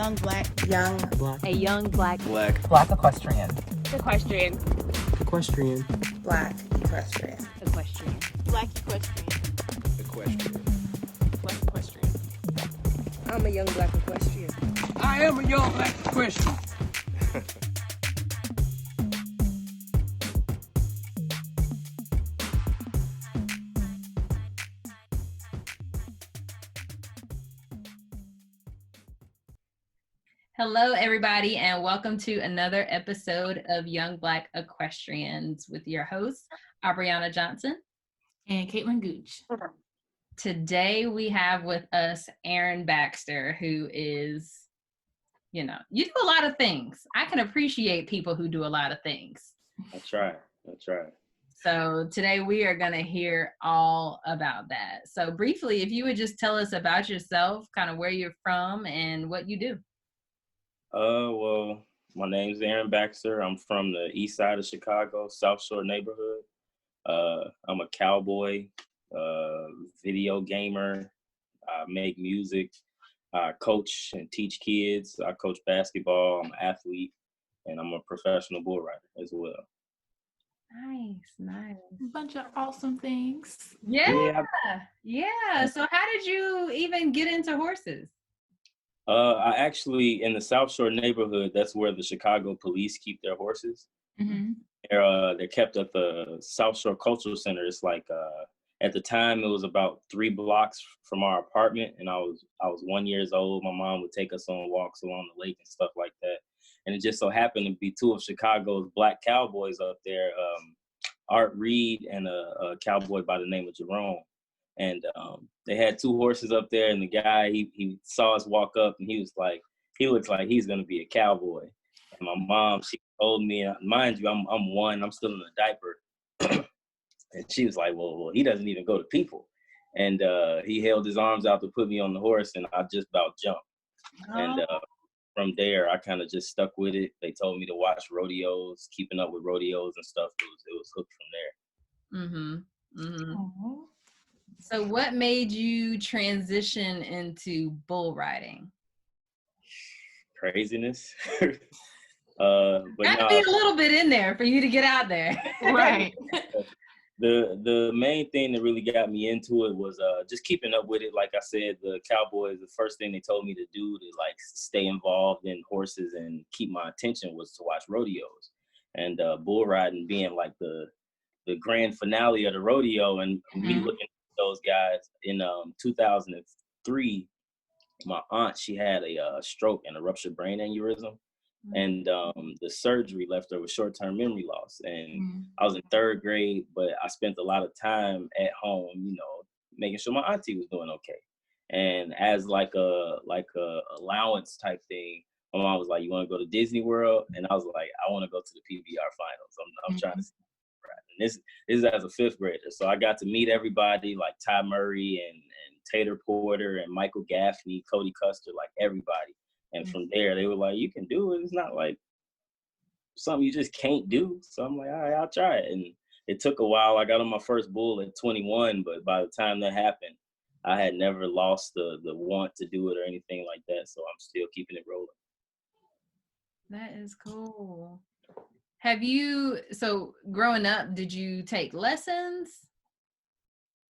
young black A young black Black equestrian. equestrian. Equestrian. black equestrian. Equestrian. Black equestrian. Equestrian. Black equestrian. I'm a young black equestrian. I am a young black equestrian. Hello, everybody, and welcome to another episode of Young Black Equestrians with your hosts, Aubriana Johnson And Caitlin Gooch. Today, we have with us Aaron Baxter, who is, you do a lot of things. I can appreciate people who do a lot of things. That's right. So today, we are going to hear all about that. So briefly, if you would just tell us about yourself, kind of where you're from and what you do. Well, my name's Aaron Baxter. I'm from the east side of Chicago, South Shore neighborhood. I'm a cowboy, video gamer. I make music. I coach and teach kids. I coach basketball. I'm an athlete, and I'm a professional bull rider as well. Nice. A bunch of awesome things. Yeah. So how did you even get into horses? I actually, in the South Shore neighborhood, that's where the Chicago police keep their horses. Mm-hmm. They're kept at the South Shore Cultural Center. It's like, at the time, it was about 3 blocks from our apartment, and I was 1 year old. My mom would take us on walks along the lake and stuff like that. And it just so happened to be 2 of Chicago's black cowboys up there, Art Reed and a cowboy by the name of Jerome. And they had 2 horses up there, and the guy, he saw us walk up, and he looks like he's going to be a cowboy. And my mom, she told me, mind you, I'm 1, I'm still in a diaper. And she was like, well, he doesn't even go to people. And he held his arms out to put me on the horse, and I just about jumped. Oh. And from there, I kind of just stuck with it. They told me to watch rodeos, keeping up with rodeos and stuff. It was hooked from there. Mm-hmm. Mm-hmm. So what made you transition into bull riding? Craziness. Got to be a little bit in there for you to get out there. Right. The main thing that really got me into it was just keeping up with it. Like I said, the cowboys, the first thing they told me to do to like stay involved in horses and keep my attention was to watch rodeos. And bull riding being like the grand finale of the rodeo, and me looking at those guys in 2003, my aunt, she had a stroke and a ruptured brain aneurysm. And the surgery left her with short-term memory loss. And I was in 3rd grade, but I spent a lot of time at home, making sure my auntie was doing okay. And as like a allowance type thing, my mom was like, "You want to go to Disney World?" And I was like, "I want to go to the PBR finals. I'm trying to see." And this is as a 5th grader. So I got to meet everybody like Ty Murray and Tater Porter and Michael Gaffney, Cody Custer, like everybody. And from there, they were like, "You can do it. It's not like something you just can't do." So I'm like, "All right, I'll try it." And it took a while. I got on my first bull at 21, but by the time that happened, I had never lost the want to do it or anything like that. So I'm still keeping it rolling. That is cool. So growing up, did you take lessons?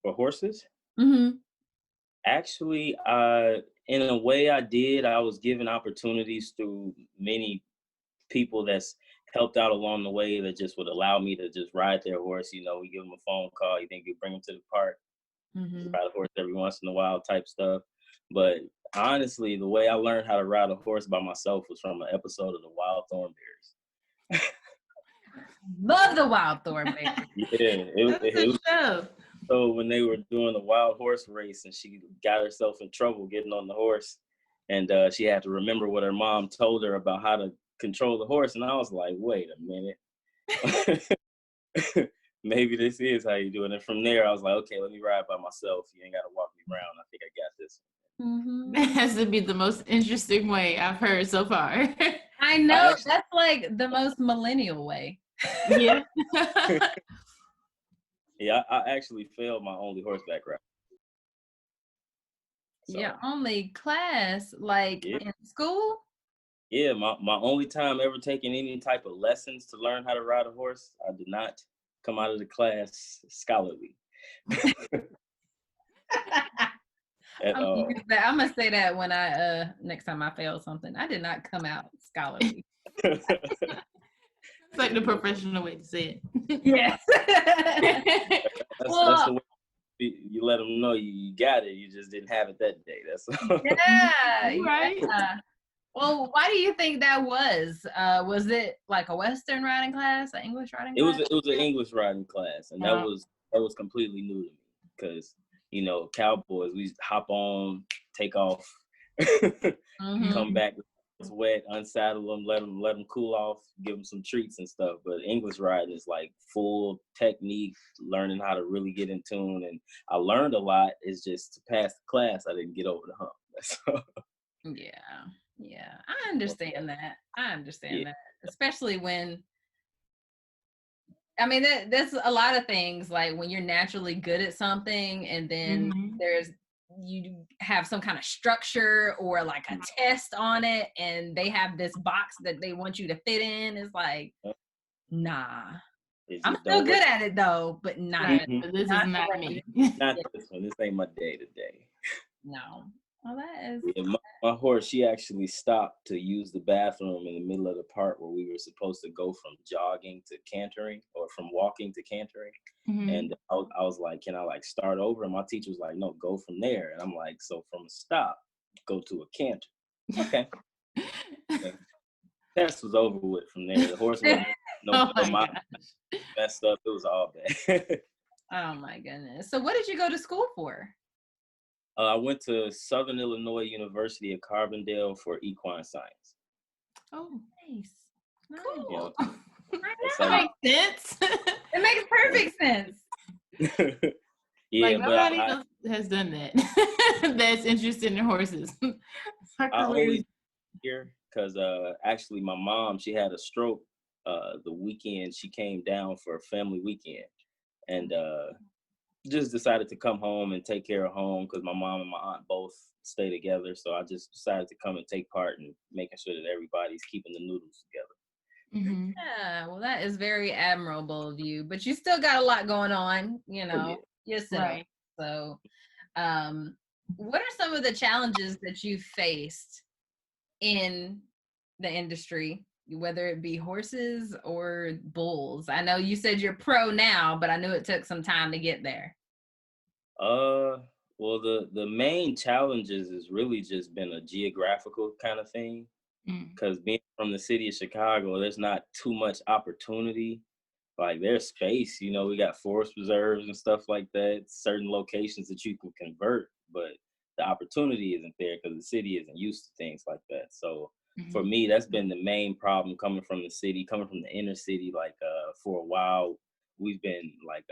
For horses? Mm-hmm. Actually, in a way I did. I was given opportunities through many people that's helped out along the way that just would allow me to just ride their horse. We give them a phone call. You think you bring them to the park, ride a horse every once in a while type stuff. But honestly, the way I learned how to ride a horse by myself was from an episode of the Wild Thornberrys. Love the Wild Thornberrys. Yeah, it was show. So when they were doing the wild horse race and she got herself in trouble getting on the horse, and she had to remember what her mom told her about how to control the horse. And I was like, wait a minute. Maybe this is how you do it. And from there, I was like, okay, let me ride by myself. You ain't got to walk me around. I think I got this. Mm-hmm. That has to be the most interesting way I've heard so far. I know. That's like the most millennial way. Yeah. Yeah, I actually failed my only horseback ride. So. Your only class, like in school? Yeah, my only time ever taking any type of lessons to learn how to ride a horse, I did not come out of the class scholarly at I'm gonna all. use that. I'm gonna say that when I next time I fail something. I did not come out scholarly. It's like the professional way to say it. Yes. That's the way you let them know you got it. You just didn't have it that day. That's all. Yeah, Right. yeah. Well, why do you think that was? Was it like a Western riding class, an English riding It was class? an English riding class, and Wow. that was completely new to me because cowboys, we hop on, take off, Mhm. come back wet, unsaddle them, let them cool off, give them some treats and stuff. But English riding is like full technique, learning how to really get in tune, and I learned a lot. It's just to pass the class, I didn't get over the hump. That's all. Yeah, yeah. I understand that. I understand Yeah. that, especially when I mean, there's a lot of things like when you're naturally good at something, and then Mhm. you have some kind of structure or like a test on it, and they have this box that they want you to fit in. It's like, nah, It I'm just still don't work. good at it though, but not Right. Mhm. But this is not the not way. me. Not this one. This ain't my day today. No. Well, that is. Yeah, my horse, she actually stopped to use the bathroom in the middle of the part where we were supposed to go from jogging to cantering or from walking to cantering. Mhm. And I was like, can I like start over? And my teacher was like, no, go from there. And I'm like, so from a stop, go to a canter. Okay. And test was over with from there. The horse wasn't no Oh no my mile gosh. messed up. It was all bad. Oh my goodness. So, what did you go to school for? I went to Southern Illinois University at Carbondale for equine science. Oh, Nice. Nice. You cool. know, I that's That know. makes sense. It makes perfect sense. yeah, Like but nobody else has done that. That's interested in horses. Like I hilarious. only here because actually my mom, she had a stroke the weekend she came down for a family weekend, and just decided to come home and take care of home because my mom and my aunt both stay together. So I just decided to come and take part in making sure that everybody's keeping the noodles together. Mhm. Yeah, well, that is very admirable of you, but you still got a lot going on, Oh yeah. yourself. Right. So, um, what are some of the challenges that you faced in the industry, whether it be horses or bulls? I know you said you're pro now, but I knew it took some time to get there. Uh, well, the main challenges has really just been a geographical kind of thing. Mm. Because being from the city of Chicago, there's not too much opportunity. Like there's space, we got forest reserves and stuff like that, certain locations that you can convert, but the opportunity isn't there because the city isn't used to things like that. So for Mhm. me, that's been the main problem coming from the city, coming from the inner city. Like for a while, we've been like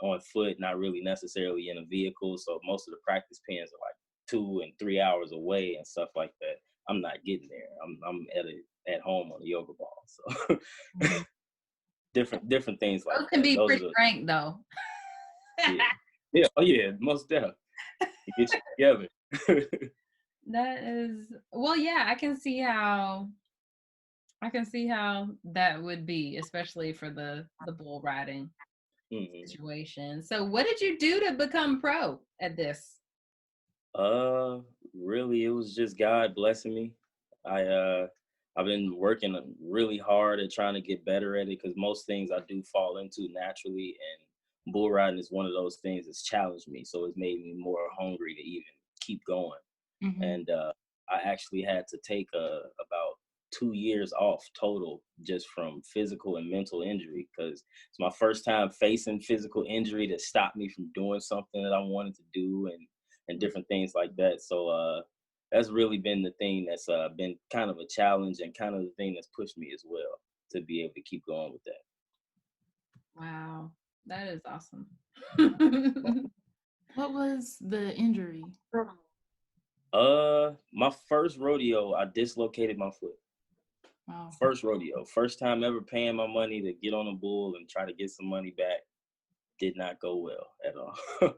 on foot, not really necessarily in a vehicle. So most of the practice pens are like 2 and 3 hours away and stuff like that. I'm not getting there. I'm at home on a yoga ball. So Mhm. different things like Those can that. be Those are pretty the rank though. yeah. Yeah. Oh yeah, most definitely. It gets you together. That is, well, yeah, I can see how that would be, especially for the bull riding hmm situation. So what did you do to become pro at this? Uh really it was just God blessing me. I I've been working really hard at trying to get better at it because most things I do fall into naturally, and bull riding is one of those things that's challenged me. So it's made me more hungry to even keep going. Mhm. And I actually had to take about 2 years off total just from physical and mental injury because it's my first time facing physical injury that stopped me from doing something that I wanted to do and different things like that. So that's really been the thing that's been kind of a challenge and kind of the thing that's pushed me as well to be able to keep going with that. Wow, that is awesome. What was the injury? My first rodeo, I dislocated my foot. Wow. First rodeo, first time ever paying my money to get on a bull and try to get some money back. Did not go well at all.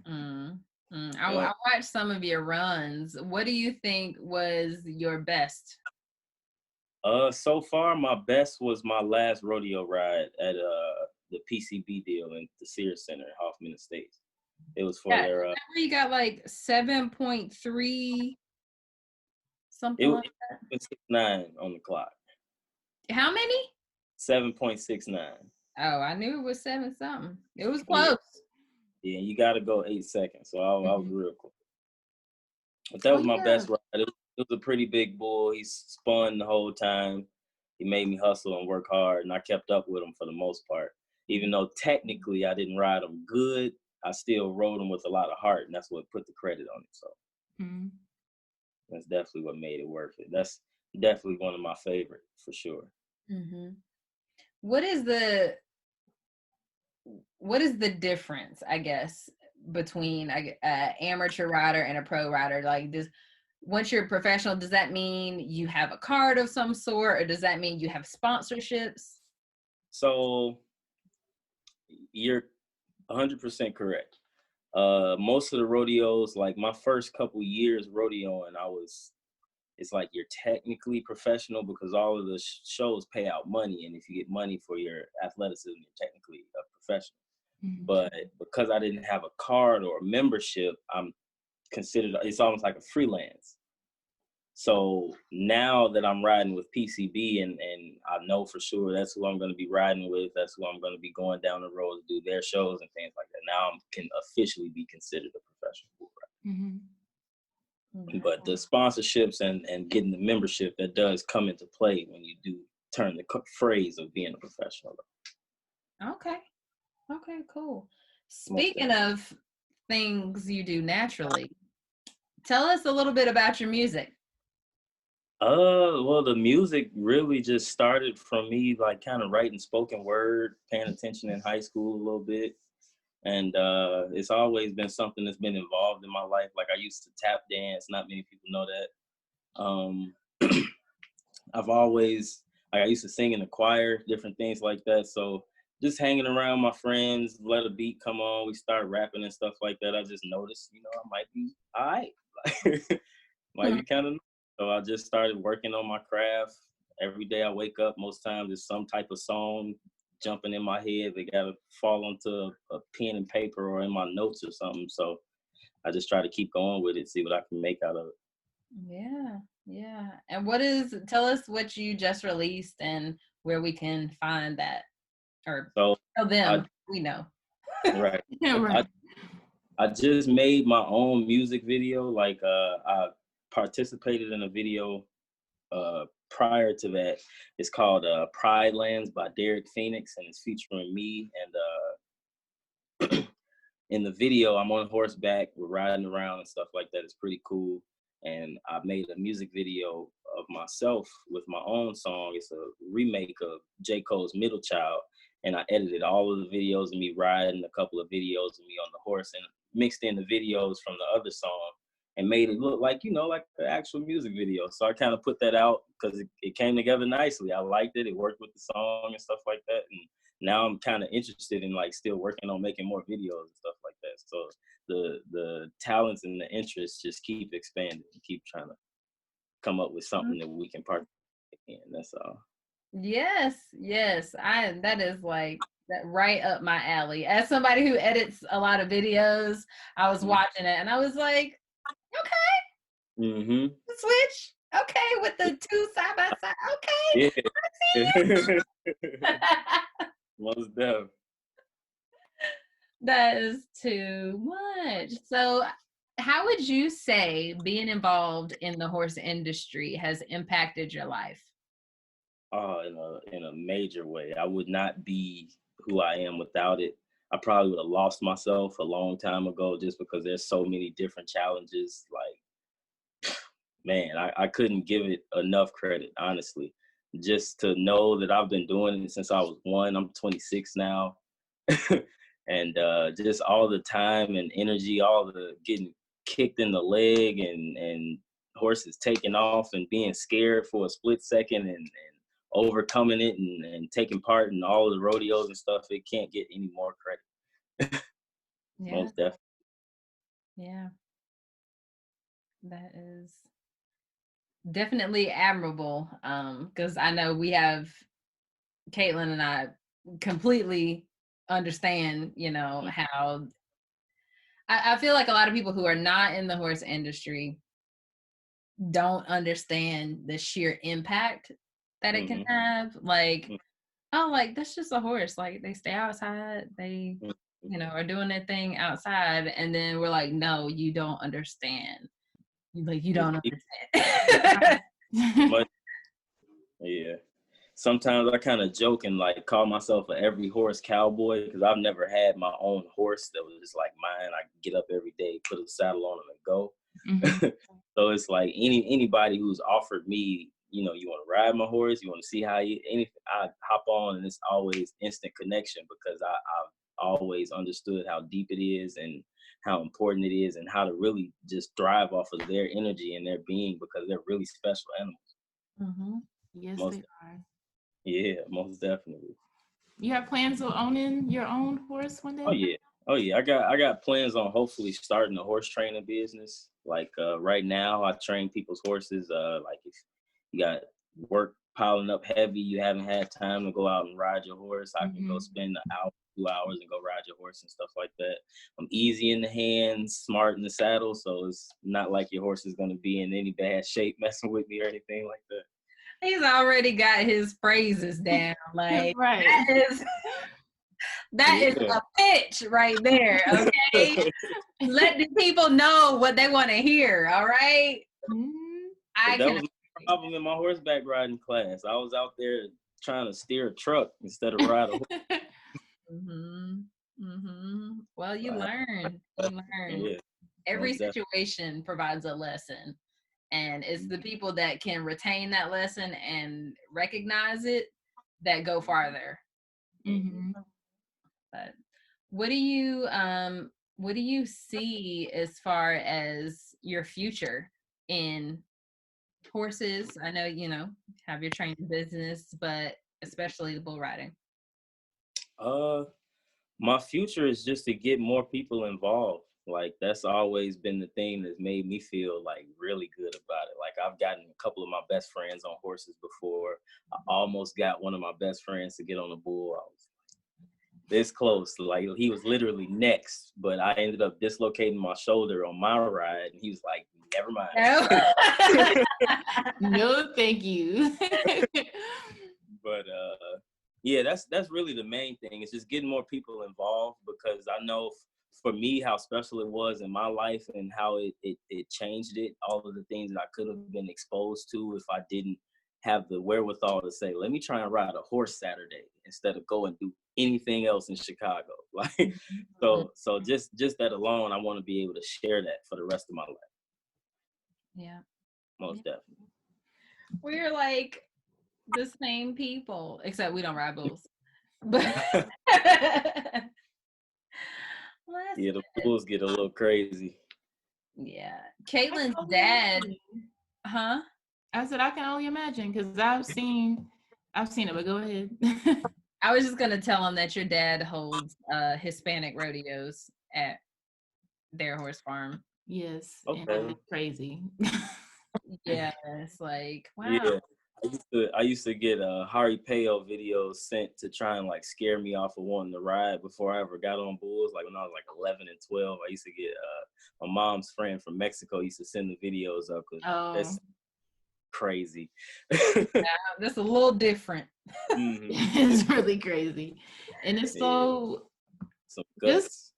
Mm, Yeah. I watched some of your runs. What do you think was your best? So far my best was my last rodeo ride at the PCB deal in the Sears Center in Hoffman Estates. It was for Yeah, their remember you got like 7.3 something it like was 6.9 on the clock. how many? 7.69. Oh, I knew it was 7 something. It was Yeah. close. Yeah, you got to go 8 seconds. So I was Mhm. real close. But that Oh was my yeah. best ride. It was a pretty big bull. He spun the whole time. He made me hustle and work hard, and I kept up with him for the most part. Even though technically I didn't ride him good, I still rode him with a lot of heart, and that's what put the credit on it. So Mhm. that's definitely what made it worth it. That's definitely one of my favorite for sure. hmm What is the difference, I guess, between a amateur rider and a pro rider? Like, once you're a professional, does that mean you have a card of some sort, or does that mean you have sponsorships? So you're 100% correct. Most of the rodeos, like my first couple years rodeoing, it's like you're technically professional because all of the shows pay out money, and if you get money for your athleticism, you're technically a professional. Mhm. But because I didn't have a card or a membership, I'm considered, it's almost like a freelance. So now that I'm riding with PCB and I know for sure that's who I'm going to be riding with, that's who I'm going to be going down the road to do their shows and things like that. Now I can officially be considered a professional bull Mhm. rider. But the sponsorships and getting the membership, that does come into play when you do turn the phrase of being a professional. Okay. Okay, cool. Most Speaking of things you do naturally, tell us a little bit about your music. Well, the music really just started from me like kind of writing spoken word, paying attention in high school a little bit. And it's always been something that's been involved in my life. Like I used to tap dance. Not many people know that. I've always, like I used to sing in the choir, different things like that. So just hanging around my friends, let a beat come on, we start rapping and stuff like that. I just noticed, I might be all right. Might be kind of. So I just started working on my craft. Every day I wake up, most times there's some type of song jumping in my head. They gotta fall onto a pen and paper or in my notes or something. So I just try to keep going with it, see what I can make out of it. Yeah, yeah. And tell us what you just released and where we can find that, or So tell I them we know. right. Yeah, right. I just made my own music video. Like I participated in a video prior to that. It's called Pride Lands by Derek Phoenix, and it's featuring me. And in the video, I'm on horseback, we're riding around and stuff like that. It's pretty cool. And I made a music video of myself with my own song. It's a remake of J. Cole's Middle Child. And I edited all of the videos of me riding, a couple of videos of me on the horse, and mixed in the videos from the other song and made it look like, like the actual music video. So I kind of put that out because it came together nicely. I liked it. It worked with the song and stuff like that. And now I'm kind of interested in like still working on making more videos and stuff like that. So the talents and the interests just keep expanding and keep trying to come up with something that we can participate in. That's all. Yes, yes. That is like that right up my alley. As somebody who edits a lot of videos, I was watching it and I was like, okay, Mm-hmm. switch. Okay, with the two side by side. Okay. Yeah. Most definitely. That is too much. So, how would you say being involved in the horse industry has impacted your life? In a major way. I would not be who I am without it. I probably would have lost myself a long time ago just because there's so many different challenges. Like, man, I couldn't give it enough credit, honestly. Just to know that I've been doing it since I was 1. I'm 26 now. And just all the time and energy, all the getting kicked in the leg and horses taking off and being scared for a split second and overcoming it and taking part in all of the rodeos and stuff, it can't get any more credit. Yeah, Most definitely. yeah. That is definitely admirable. Because I know we have Caitlin and I completely understand, how I feel like a lot of people who are not in the horse industry don't understand the sheer impact that it can have. Like, oh, like that's just a horse. Like they stay outside, they, are doing their thing outside. And then we're like, no, you don't understand. You don't understand. But yeah. Sometimes I kind of joke and like call myself a every horse cowboy because I've never had my own horse that was just like mine. I get up every day, put a saddle on him, and go. So it's like anybody who's offered me, you want to ride my horse, you want to see how I hop on, and it's always instant connection because I've always understood how deep it is and how important it is and how to really just thrive off of their energy and their being because they're really special animals. Yes, Most, they are. yeah, most definitely. You have plans of owning your own horse one Oh day? yeah. Oh yeah. I got plans on hopefully starting a horse training business. Like right now I train people's horses. Like if you got work piling up heavy, you haven't had time to go out and ride your horse, I can go spend an hour, 2 hours and go ride your horse and stuff like that. I'm easy in the hands, smart in the saddle, so it's not like your horse is gonna be in any bad shape messing with me or anything like that. He's already got his phrases down. Like right. that is a pitch right there. Okay. Let the people know what they want to hear. All right. That was my problem in my horseback riding class. I was out there trying to steer a truck instead of ride a horse. Well, you learn. Yeah, Every situation provides a lesson. And it's the people that can retain that lesson and recognize it that go farther. But what do you see as far as your future in horses? I know have your training business, but especially the bull riding. My future is just to get more people involved. Like that's always been the thing that's made me feel like really good about it. Like I've gotten a couple of my best friends on horses before. I almost got one of my best friends to get on a bull. I was this close. Like he was literally next, but I ended up dislocating my shoulder on my ride, and he was like, "Never mind." No, thank you. But yeah, that's really the main thing. It's just getting more people involved because I know for me how special it was in my life and how it changed it. All of the things that I could have been exposed to if I didn't have the wherewithal to say, let me try and ride a horse Saturday instead of go and do anything else in Chicago. Like, so just that alone, I want to be able to share that for the rest of my life. Yeah. Most definitely. We're like the same people, except we don't ride bulls. But yeah, the bulls get a little crazy. Yeah. Caitlin's dad, huh? I said I can only imagine because I've seen it, but go ahead. I was just gonna tell him that your dad holds Hispanic rodeos at their horse farm. Yes. Okay. And it's crazy. Yeah, it's like wow. Yeah. I used to get Harry Peo videos sent to try and like scare me off of wanting to ride before I ever got on bulls. Like when I was like 11 and 12, I used to get my mom's friend from Mexico used to send the videos up. That's crazy. Yeah, that's a little different. It's really crazy, and it's so just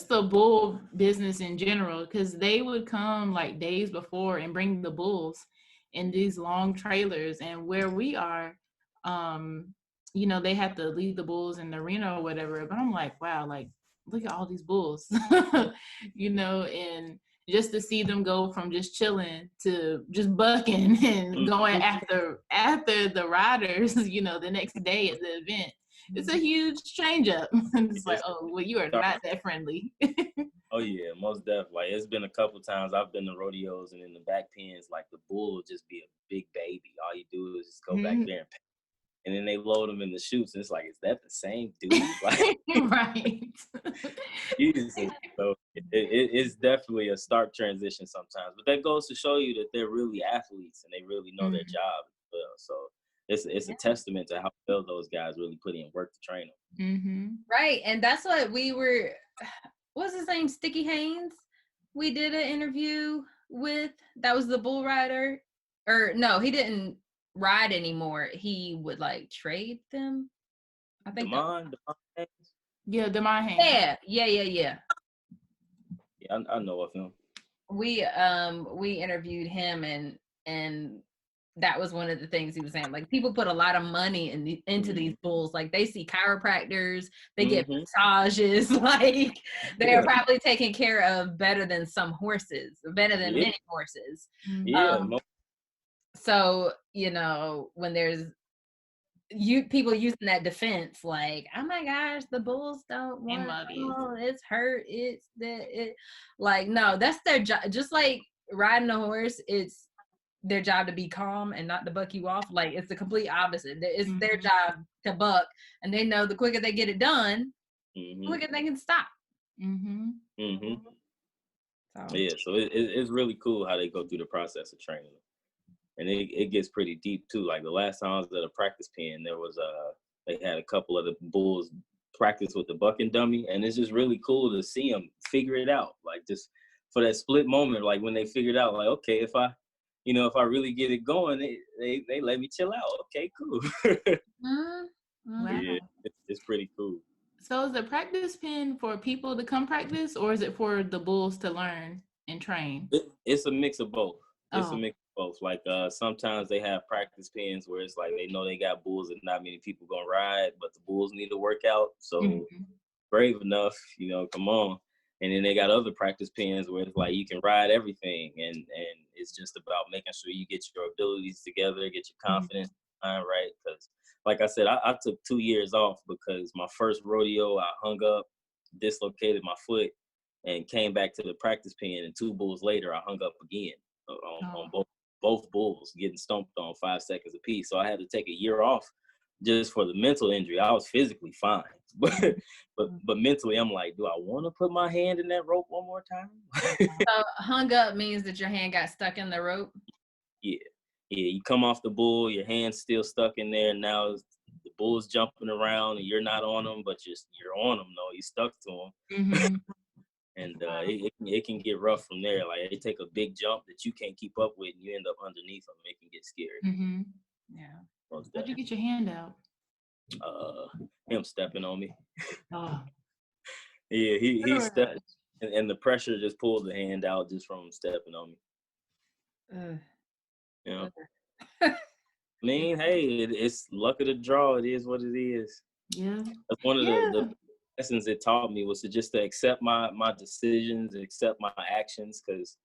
the bull business in general, because they would come like days before and bring the bulls in these long trailers, and where we are, they have to leave the bulls in the arena or whatever. But I'm like, wow, like look at all these bulls, and just to see them go from just chilling to just bucking and going after the riders, the next day at the event. It's a huge change up. It's like, oh, well, you are not that friendly. Oh yeah, most definitely. Like, it's been a couple times I've been to rodeos and in the back pens, like the bull will just be a big baby. All you do is just go back there and and then they load them in the chutes, and it's like, is that the same dude? Like, Right. Jesus. So it's definitely a stark transition sometimes, but that goes to show you that they're really athletes and they really know their job as well. So it's a testament to how well those guys really put in work to train them. Mm-hmm. Right. And that's what we were, what's his name? Sticky Haynes. We did an interview with, that was the bull rider. Or no, he didn't ride anymore. He would like trade them. I think. Damon Hayes? Yeah, Demar Hand. Yeah. Yeah, I know of him. We interviewed him and that was one of the things he was saying. Like, people put a lot of money into these bulls. Like, they see chiropractors, they get massages. Like, they are probably taken care of better than some horses, better than many horses. Yeah. So, you know, when there's people using that defense, like, oh my gosh, the bulls don't want, oh, it's hurt, it's that, it, like, no, that's their job. Just like riding a horse, it's their job to be calm and not to buck you off. Like, it's the complete opposite. It's their job to buck, and they know the quicker they get it done, the quicker they can stop. So. Yeah, so it's really cool how they go through the process of training them. And it gets pretty deep too. Like, the last time I was at a practice pen, there was they had a couple of the bulls practice with the bucking dummy, and it's just really cool to see them figure it out. Like, just for that split moment, like when they figured out, like, okay, if I really get it going, they let me chill out. Okay, cool. Wow. Yeah, it's pretty cool. So is the practice pen for people to come practice, or is it for the bulls to learn and train? It's a mix of both. It's a mix of both. Like, sometimes they have practice pens where it's like they know they got bulls and not many people gonna ride, but the bulls need to work out. So brave enough, come on. And then they got other practice pens where it's like you can ride everything, and it's just about making sure you get your abilities together, get your confidence right. Because, like I said, I took 2 years off because my first rodeo, I hung up, dislocated my foot, and came back to the practice pen. And 2 bulls later, I hung up again on both bulls, getting stomped on 5 seconds apiece. So I had to take a year off just for the mental injury. I was physically fine, but mentally, I'm like, do I want to put my hand in that rope one more time? So hung up means that your hand got stuck in the rope? Yeah. You come off the bull, your hand's still stuck in there. Now the bull's jumping around, and you're not on them, but you're on them, though. You're stuck to them. And it can get rough from there. Like, they take a big jump that you can't keep up with, and you end up underneath them. It can get scary. Yeah. How'd you get your hand out? Him stepping on me. Oh. Yeah, he stepped, and the pressure just pulled the hand out just from him stepping on me. I mean, hey, it's luck of the draw. It is what it is. Yeah. That's one of the lessons it taught me, was to accept my decisions, accept my actions, because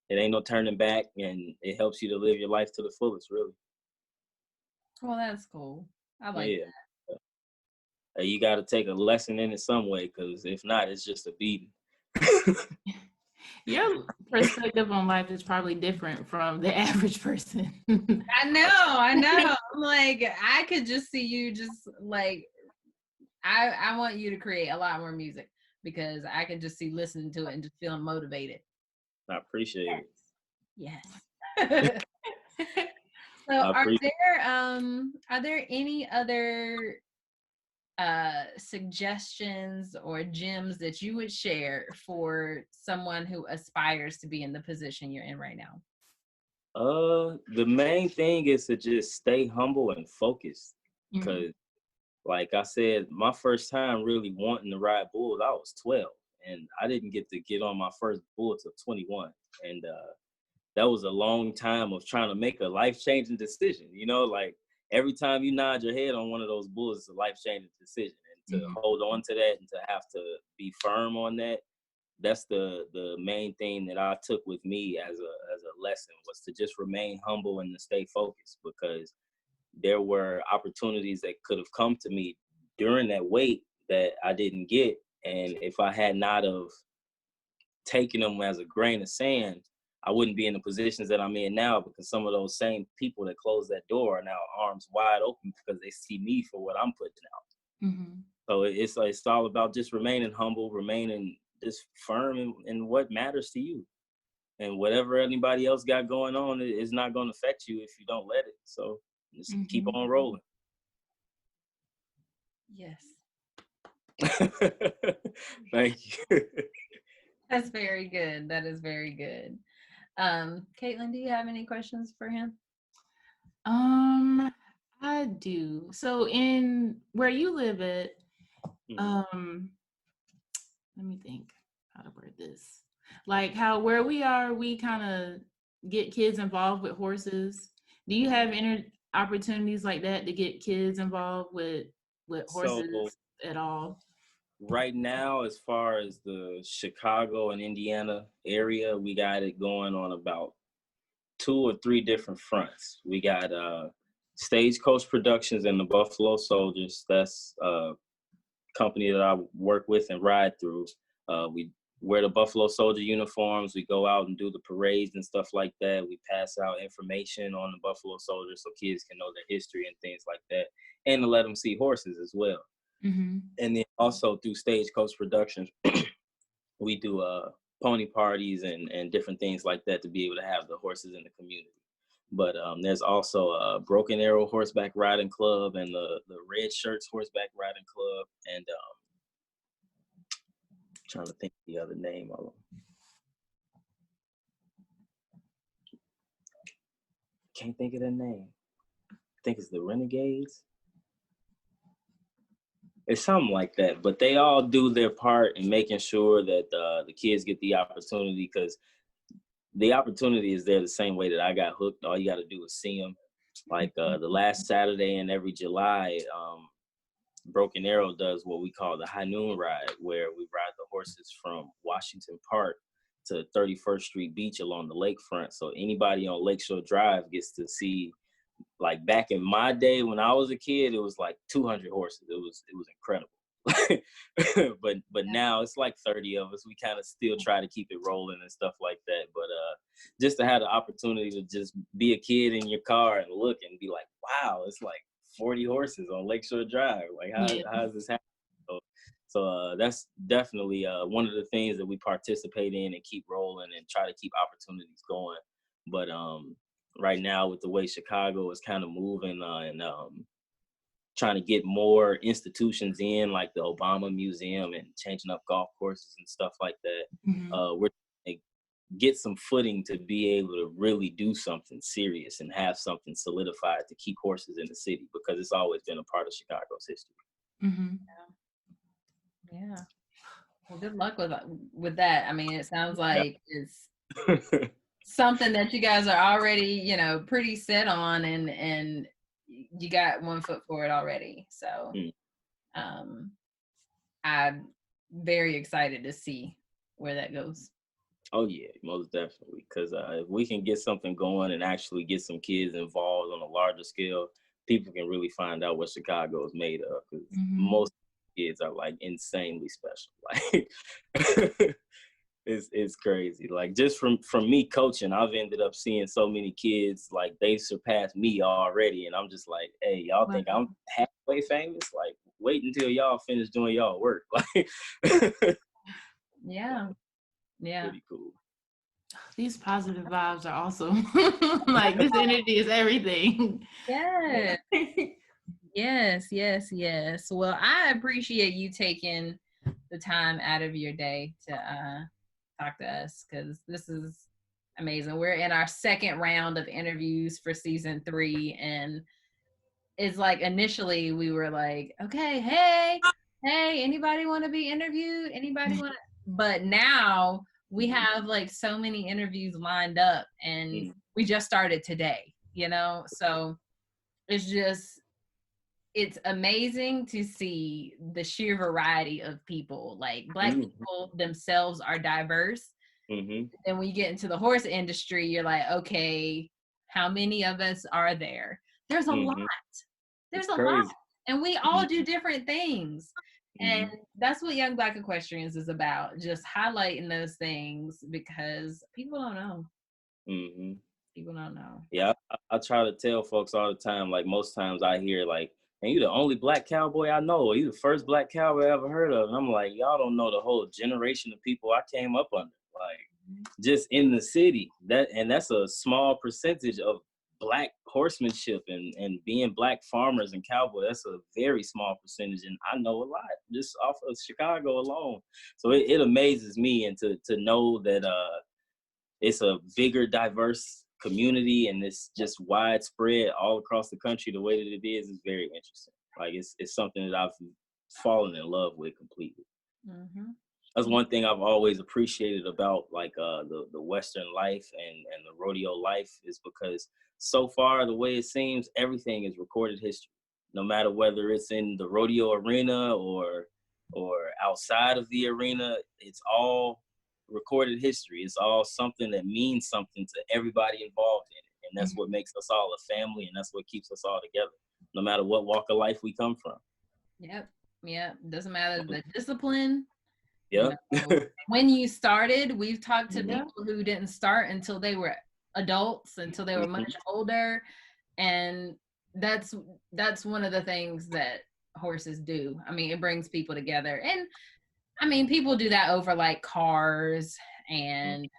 it ain't no turning back, and it helps you to live your life to the fullest, really. Well, that's cool. I like that. You got to take a lesson in it some way, because if not, it's just a beating. Your perspective on life is probably different from the average person. I know. I'm like, I could just see you just like, I want you to create a lot more music, because I can just see listening to it and just feeling motivated. I appreciate it. Yes. So are there any other suggestions or gems that you would share for someone who aspires to be in the position you're in right now? The main thing is to just stay humble and focused, because like I said, my first time really wanting to ride bulls, I was 12, and I didn't get on my first bull till 21. And that was a long time of trying to make a life-changing decision. Like, every time you nod your head on one of those bulls, it's a life-changing decision. And to hold on to that and to have to be firm on that, that's the main thing that I took with me as a lesson, was to just remain humble and to stay focused, because there were opportunities that could have come to me during that wait that I didn't get. And if I had not of taken them as a grain of sand, I wouldn't be in the positions that I'm in now, because some of those same people that closed that door are now arms wide open because they see me for what I'm putting out. Mm-hmm. So it's all about just remaining humble, remaining just firm in what matters to you. And whatever anybody else got going on is not going to affect you if you don't let it. So just keep on rolling. Yes. Thank you. That's very good. That is very good. Caitlin, do you have any questions for him? I do. So in where you live at, let me think how to word this. Like how where we are, we kind of get kids involved with horses. Do you have opportunities like that to get kids involved with horses So at all? right now, as far as the Chicago and Indiana area, we got it going on about 2 or 3 different fronts. We got Stagecoach Productions and the Buffalo Soldiers. That's a company that I work with and ride through. We wear the Buffalo Soldier uniforms. We go out and do the parades and stuff like that. We pass out information on the Buffalo Soldiers so kids can know their history and things like that, and to let them see horses as well. Mm-hmm. And then also through Stagecoach Productions, we do pony parties and different things like that to be able to have the horses in the community. But there's also a Broken Arrow Horseback Riding Club and the Red Shirts Horseback Riding Club, and trying to think of the other name of them. Can't think of their name. I think it's the Renegades. It's something like that, but they all do their part in making sure that the kids get the opportunity, because the opportunity is there the same way that I got hooked. All you got to do is see them. Like the last Saturday in every July, Broken Arrow does what we call the High Noon Ride, where we ride the horses from Washington Park to 31st Street Beach along the lakefront. So anybody on Lakeshore Drive gets to see. Like back in my day when I was a kid, it was like 200 horses. It was incredible. but now it's like 30 of us. We kind of still try to keep it rolling and stuff like that. But just to have the opportunity to just be a kid in your car and look and be like, wow, it's like 40 horses on Lakeshore Drive. Like how is this happening? So that's definitely one of the things that we participate in and keep rolling and try to keep opportunities going. But right now, with the way Chicago is kind of moving and trying to get more institutions in, like the Obama Museum and changing up golf courses and stuff like that, we're trying to get some footing to be able to really do something serious and have something solidified to keep horses in the city, because it's always been a part of Chicago's history. Mm-hmm. Yeah. Well, good luck with that. I mean, it sounds like it's something that you guys are already, pretty set on, and you got one foot for it already. So I'm very excited to see where that goes. Oh yeah, most definitely. Because if we can get something going and actually get some kids involved on a larger scale, people can really find out what Chicago is made of. Because most kids are like insanely special. Like it's crazy. Like just from me coaching, I've ended up seeing so many kids, like they surpassed me already, and I'm just like, hey, y'all think I'm halfway famous? Like, wait until y'all finish doing y'all work. Like, yeah, pretty cool. These positive vibes are awesome. Like this energy is everything. Yes. Yes. Well, I appreciate you taking the time out of your day to talk to us, because this is amazing. We're in our second round of interviews for season 3, and it's like initially we were like, okay, hey, anybody want to be interviewed? Anybody want to? But now we have like so many interviews lined up, and we just started today, so it's amazing to see the sheer variety of people. Like Black people themselves are diverse. And when you get into the horse industry, you're like, okay, how many of us are there? There's a lot. There's a lot. And we all do different things. And that's what Young Black Equestrians is about, just highlighting those things, because people don't know. Mm-hmm. People don't know. Yeah, I try to tell folks all the time. Like most times I hear like, "Man, you the only black cowboy I know, or you the first black cowboy I ever heard of." And I'm like, y'all don't know the whole generation of people I came up under. Like just in the city, that's a small percentage of black horsemanship and being black farmers and cowboys. That's a very small percentage, and I know a lot just off of Chicago alone. So it amazes me, and to know that it's a bigger, diverse community, and it's just widespread all across the country the way that it is very interesting. Like it's something that I've fallen in love with completely. Mm-hmm. That's one thing I've always appreciated about like the Western life and the rodeo life, is because so far the way it seems, everything is recorded history. No matter whether it's in the rodeo arena or outside of the arena, it's all recorded history. It's all something that means something to everybody involved in it. And that's what makes us all a family, and that's what keeps us all together, no matter what walk of life we come from. Yep. Doesn't matter the discipline. Yeah. When you started, we've talked to Yeah. people who didn't start until they were adults, until they were much older. And that's one of the things that horses do. I mean, it brings people together. And I mean, people do that over like cars and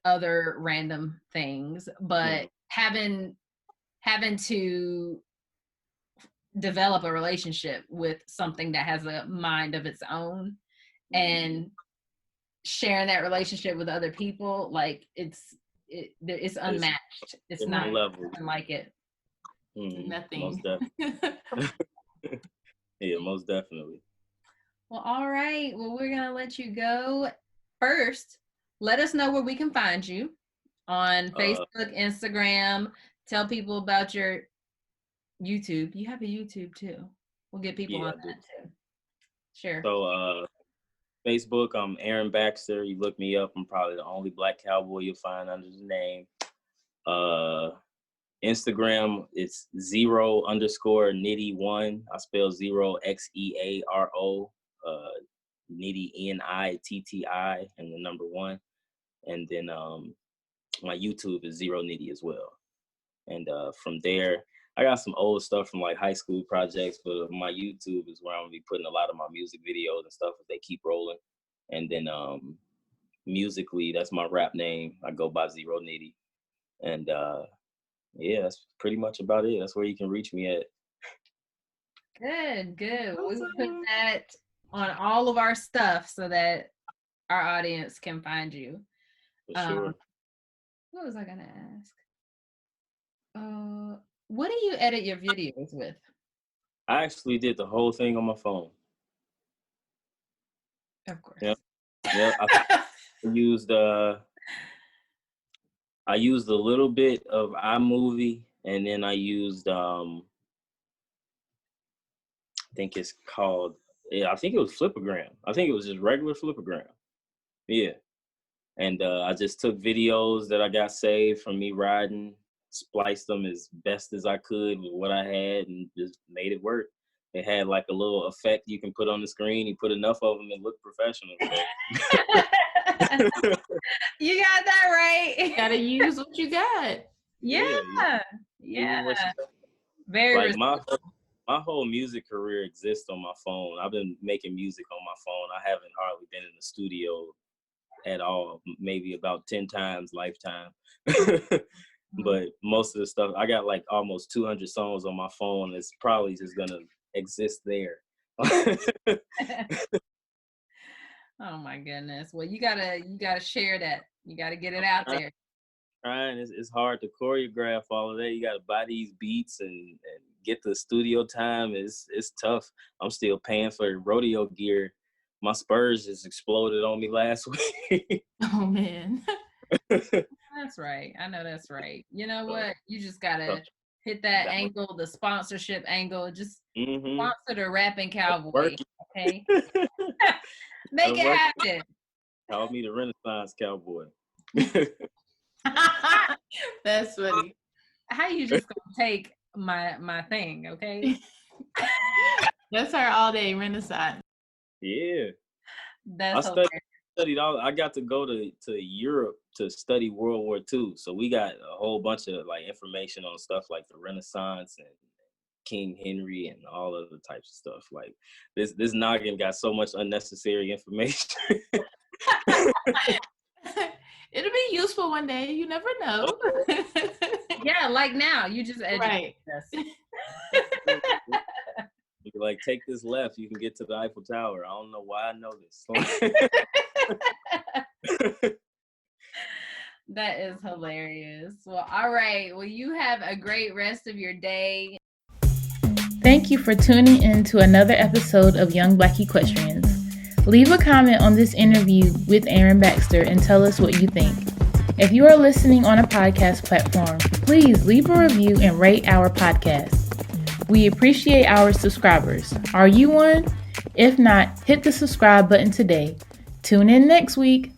other random things, but having to develop a relationship with something that has a mind of its own and sharing that relationship with other people, like it's unmatched. It's not nothing like it. Nothing. Most definitely. Yeah, most definitely. Well, all right. Well, we're gonna let you go. First, let us know where we can find you on Facebook, Instagram. Tell people about your YouTube. You have a YouTube too. We'll get people on that too. Sure. So Facebook, I'm Aaron Baxter. You look me up, I'm probably the only black cowboy you'll find under the name. Instagram, it's 0_Nitty1. I spell 0 XEARO, Nitty NITTI, and the number 1. And then my YouTube is 0Nitty as well. And from there, I got some old stuff from like high school projects, but my YouTube is where I'm gonna be putting a lot of my music videos and stuff if they keep rolling. And then musically, that's my rap name. I go by 0Nitty. And yeah, that's pretty much about it. That's where you can reach me at. Good. We will put that on all of our stuff so that our audience can find you. For sure. What was I gonna ask? What do you edit your videos with? I actually did the whole thing on my phone. Of course. Yeah. I used a little bit of iMovie, and then I used I think it's called, I think it was Flipagram. I think it was just regular Flipagram. Yeah. And I just took videos that I got saved from me riding, spliced them as best as I could with what I had, and just made it work. It had like a little effect you can put on the screen. You put enough of them, it looked professional. You got that right. You gotta use what you got. Yeah. Very like my whole music career exists on my phone. I've been making music on my phone. I haven't hardly been in the studio at all, maybe about 10 times lifetime. But most of the stuff, I got like almost 200 songs on my phone. It's probably just gonna exist there. Oh my goodness. Well, you gotta share that. You gotta get it out there. Trying, it's hard to choreograph all of that. You gotta buy these beats and get the studio time. It's tough. I'm still paying for rodeo gear. My Spurs just exploded on me last week. Oh man. That's right. I know that's right. You know what? You just gotta hit that angle, the sponsorship angle. Just sponsor the rapping cowboy. Okay. Make it happen. Call me the Renaissance cowboy. That's funny. How you just gonna take my thing, okay? That's our all day Renaissance. Yeah. That's hilarious. studied all. I got to go to Europe to study World War II. So we got a whole bunch of like information on stuff like the Renaissance and King Henry and all other types of stuff. Like this noggin got so much unnecessary information. It'll be useful one day. You never know. Yeah, like now you just educated us. You can like take this left, you can get to the Eiffel Tower. I don't know why I know this. That is hilarious. Well, all right. Well, you have a great rest of your day. Thank you for tuning in to another episode of Young Black Equestrians. Leave a comment on this interview with Aaron Baxter and tell us what you think. If you are listening on a podcast platform, please leave a review and rate our podcast. We appreciate our subscribers. Are you one? If not, hit the subscribe button today. Tune in next week.